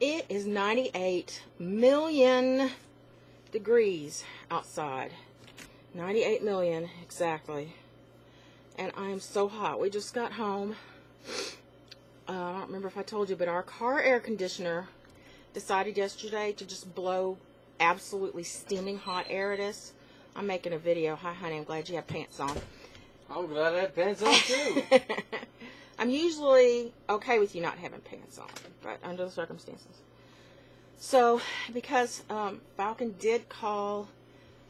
It is 98 million degrees outside. 98 million, exactly. And I am so hot. We just got home. I don't remember if I told you, but our car air conditioner decided yesterday to just blow absolutely steaming hot air at us. I'm making a video. Hi, honey. I'm glad you have pants on. I'm glad I have pants on, too. I'm usually okay with you not having pants on, but under the circumstances. So, because Falcon did call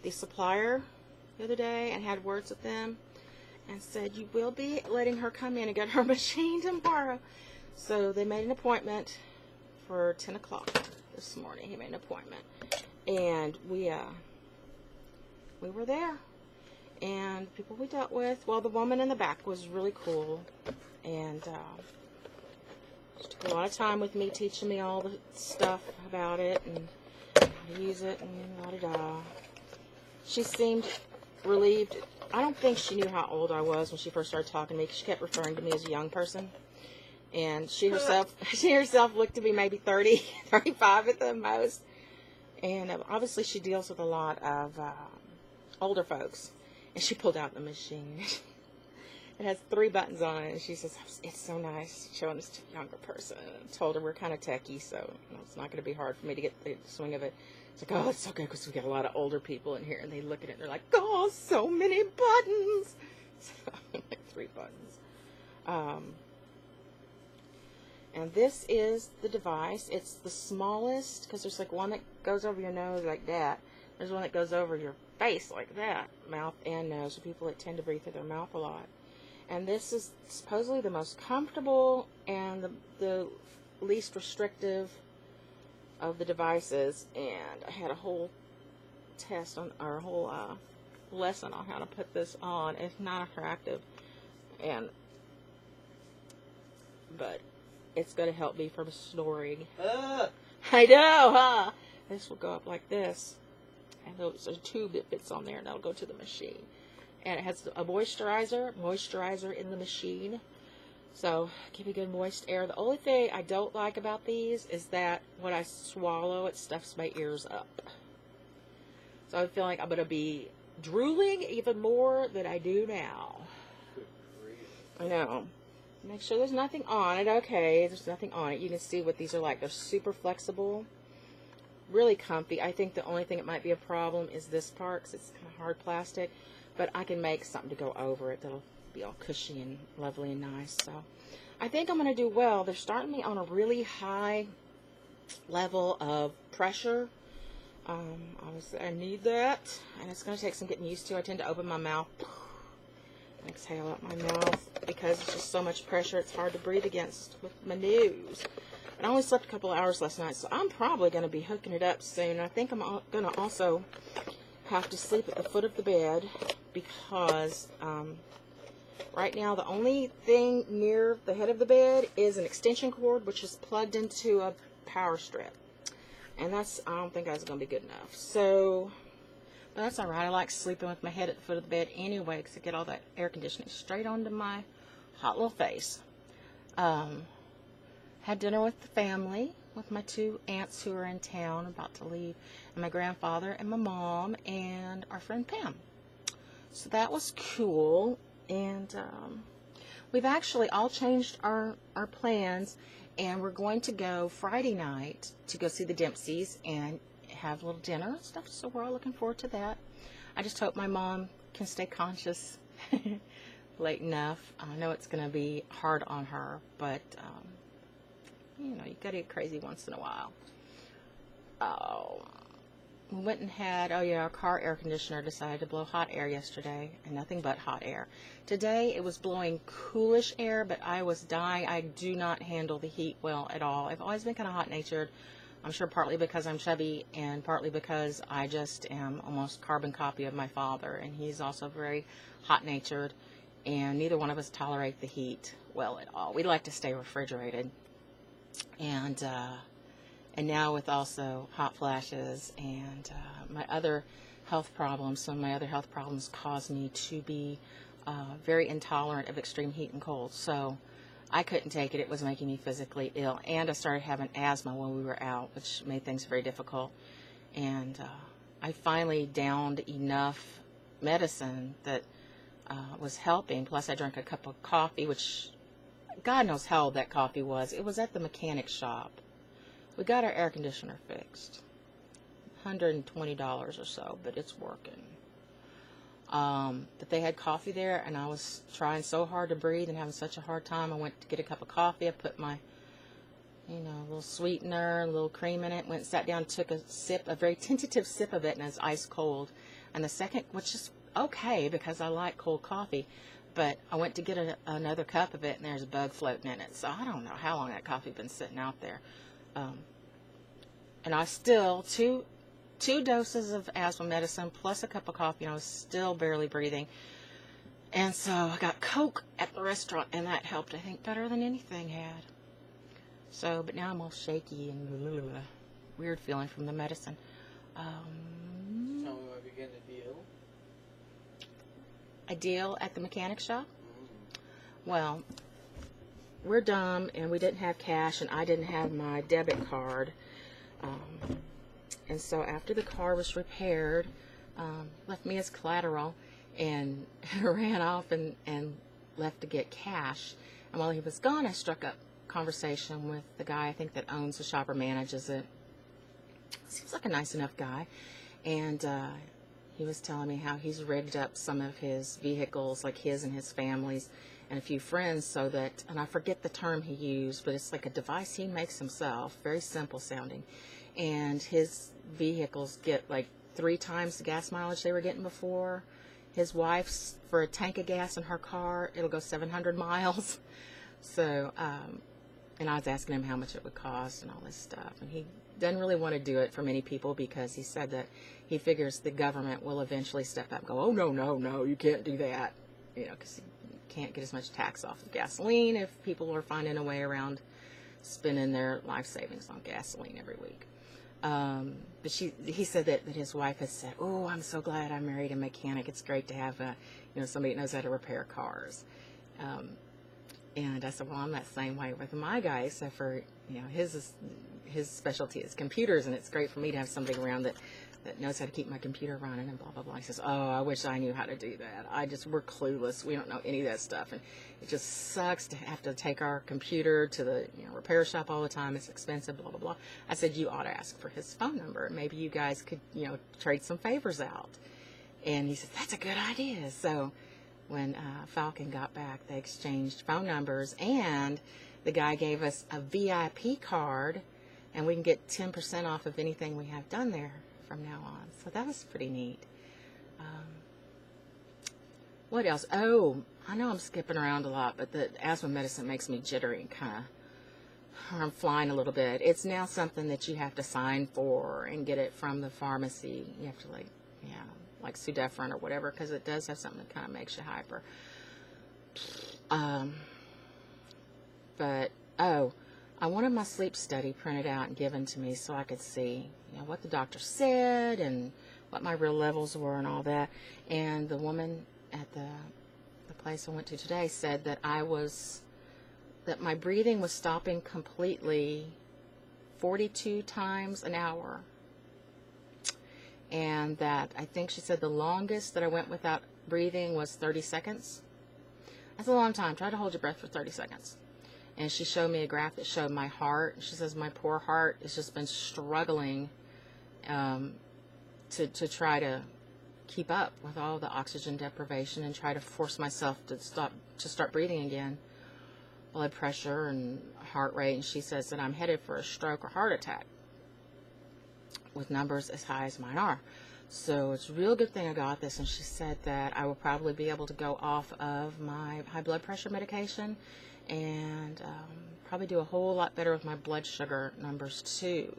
the supplier the other day and had words with them and said, you will be letting her come in and get her machine tomorrow. So, they made an appointment for 10 o'clock this morning. He made an appointment. And we were there. And people we dealt with, well, the woman in the back was really cool. And she took a lot of time with me, teaching me all the stuff about it and how to use it and la-da-da. She seemed relieved. I don't think she knew how old I was when she first started talking to me, because she kept referring to me as a young person. And she herself looked to be maybe 30, 35 at the most. And obviously she deals with a lot of older folks. And she pulled out the machine. It has 3 buttons on it, and she says, it's so nice showing this to a younger person. And I told her we're kind of techie, so it's not going to be hard for me to get the swing of it. It's like, oh, it's so good because we got a lot of older people in here, and they look at it and they're like, oh, so many buttons. So, like 3 buttons. And this is the device. It's the smallest, because there's like one that goes over your nose like that. There's one that goes over your face like that, mouth and nose, for people that tend to breathe through their mouth a lot. And this is supposedly the most comfortable and the least restrictive of the devices. And I had a whole test on, or a whole lesson on how to put this on. It's not attractive, but it's going to help me from snoring. I know, huh? This will go up like this. And there's a tube that fits on there, and that'll go to the machine. And it has a moisturizer in the machine. So, give you good moist air. The only thing I don't like about these is that when I swallow, it stuffs my ears up. So I feel like I'm going to be drooling even more than I do now. I know. Make sure there's nothing on it. Okay, there's nothing on it. You can see what these are like. They're super flexible. Really comfy. I think the only thing that might be a problem is this part, because it's kind of hard plastic. But I can make something to go over it that'll be all cushy and lovely and nice. So I think I'm going to do well. They're starting me on a really high level of pressure. Obviously I need that. And it's going to take some getting used to. I tend to open my mouth and exhale out my mouth because it's just so much pressure. It's hard to breathe against with my nose. And I only slept a couple of hours last night, so I'm probably going to be hooking it up soon. I think I'm going to also have to sleep at the foot of the bed because right now the only thing near the head of the bed is an extension cord, which is plugged into a power strip. And I don't think that's going to be good enough. So, but that's all right. I like sleeping with my head at the foot of the bed anyway because I get all that air conditioning straight onto my hot little face. Had dinner with the family, with my 2 aunts who are in town, about to leave, and my grandfather and my mom and our friend Pam. So that was cool. And we've actually all changed our plans, and we're going to go Friday night to go see the Dempseys and have a little dinner and stuff. So we're all looking forward to that. I just hope my mom can stay conscious late enough. I know it's going to be hard on her, but you know, you gotta get crazy once in a while. We went and had, our car air conditioner decided to blow hot air yesterday, and nothing but hot air. Today, it was blowing coolish air, but I was dying. I do not handle the heat well at all. I've always been kind of hot-natured. I'm sure partly because I'm chubby, and partly because I just am almost carbon copy of my father, and he's also very hot-natured, and neither one of us tolerate the heat well at all. We like to stay refrigerated. And now with also hot flashes and my other health problems, some of my other health problems cause me to be very intolerant of extreme heat and cold. So I couldn't take it. It was making me physically ill. And I started having asthma when we were out, which made things very difficult. And I finally downed enough medicine that was helping. Plus, I drank a cup of coffee, which God knows how old that coffee was. It was at the mechanic shop. We got our air conditioner fixed. $120 or so, but it's working. But they had coffee there, and I was trying so hard to breathe and having such a hard time. I went to get a cup of coffee. I put my, little sweetener, a little cream in it. Went and sat down, took a sip, a very tentative sip of it, and it was ice cold. And the second, which is okay because I like cold coffee, but I went to get another cup of it, and there's a bug floating in it. So I don't know how long that coffee been sitting out there. And I still, two doses of asthma medicine plus a cup of coffee, and I was still barely breathing. And so I got Coke at the restaurant, and that helped, I think, better than anything had. So, but now I'm all shaky and weird feeling from the medicine. Tell me if you're getting a deal. A deal at the mechanic shop? Well, we're dumb, and we didn't have cash, and I didn't have my debit card. And so after the car was repaired, left me as collateral, and ran off and left to get cash. And while he was gone, I struck up conversation with the guy, I think, that owns the shop or manages it. Seems like a nice enough guy. And he was telling me how he's rigged up some of his vehicles, like his and his family's, and a few friends, so that, and I forget the term he used, but it's like a device he makes himself, very simple sounding. And his vehicles get like 3 times the gas mileage they were getting before. His wife's, for a tank of gas in her car, it'll go 700 miles. So, and I was asking him how much it would cost and all this stuff. And he doesn't really want to do it for many people because he said that he figures the government will eventually step up and go, oh, no, you can't do that. Because you can't get as much tax off of gasoline if people are finding a way around spending their life savings on gasoline every week. But he said that his wife has said, oh, I'm so glad I married a mechanic. It's great to have somebody that knows how to repair cars. And I said, well, I'm that same way with my guy, except for, his specialty is computers, and it's great for me to have somebody around that knows how to keep my computer running and blah, blah, blah. He says, oh, I wish I knew how to do that. We're clueless. We don't know any of that stuff. And it just sucks to have to take our computer to the repair shop all the time. It's expensive, blah, blah, blah. I said, you ought to ask for his phone number. Maybe you guys could, trade some favors out. And he said, that's a good idea. So when Falcon got back, they exchanged phone numbers, and the guy gave us a VIP card, and we can get 10% off of anything we have done there from now on. So that was pretty neat. What else? Oh, I know I'm skipping around a lot, but the asthma medicine makes me jittery and I'm flying a little bit. It's now something that you have to sign for and get it from the pharmacy. You have to like Sudafed or whatever, because it does have something that kind of makes you hyper. But I wanted my sleep study printed out and given to me so I could see, what the doctor said and what my real levels were and all that. And the woman at the place I went to today said that that my breathing was stopping completely 42 times an hour. And that I think she said the longest that I went without breathing was 30 seconds. That's a long time. Try to hold your breath for 30 seconds. And she showed me a graph that showed my heart. She says my poor heart has just been struggling to try to keep up with all the oxygen deprivation and try to force myself to start breathing again. Blood pressure and heart rate. And she says that I'm headed for a stroke or heart attack with numbers as high as mine are. So it's a real good thing I got this. And she said that I will probably be able to go off of my high blood pressure medication and probably do a whole lot better with my blood sugar numbers too.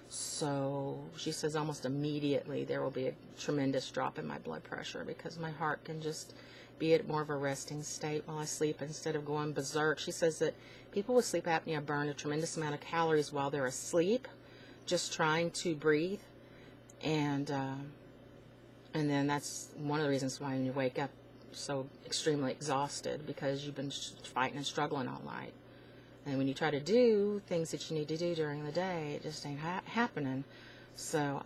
So she says almost immediately there will be a tremendous drop in my blood pressure because my heart can just be at more of a resting state while I sleep instead of going berserk. She says that people with sleep apnea burn a tremendous amount of calories while they're asleep, just trying to breathe. And then that's one of the reasons why when you wake up, so extremely exhausted because you've been fighting and struggling all night. And when you try to do things that you need to do during the day, it just ain't happening. So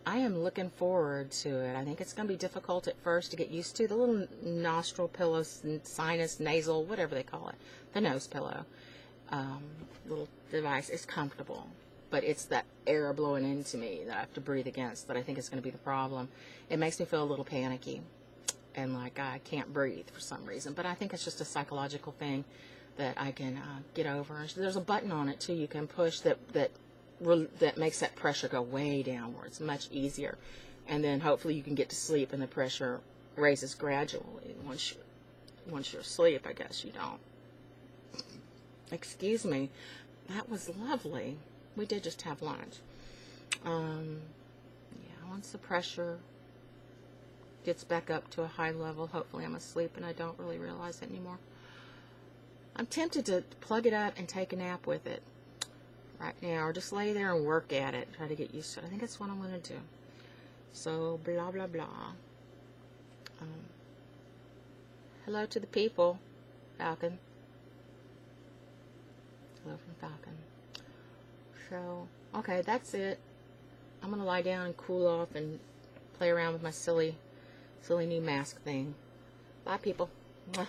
I am looking forward to it. I think it's going to be difficult at first to get used to the little nostril pillows, sinus, nasal, whatever they call it, the nose pillow. Little device. It's comfortable, but it's that air blowing into me that I have to breathe against that I think is going to be the problem. It makes me feel a little panicky and like I can't breathe for some reason, but I think it's just a psychological thing that I can get over. There's a button on it too you can push that makes that pressure go way downwards, much easier, and then hopefully you can get to sleep and the pressure raises gradually once you're asleep. I guess you don't. Excuse me. That was lovely. We did just have lunch. Yeah, once the pressure gets back up to a high level, hopefully I'm asleep and I don't really realize it anymore. I'm tempted to plug it up and take a nap with it right now, or just lay there and work at it, try to get used to it. I think that's what I'm going to do. So, blah, blah, blah. Hello to the people, Falcon. Hello from Falcon. So, okay, that's it. I'm going to lie down and cool off and play around with my silly new mask thing. Bye, people. Mwah.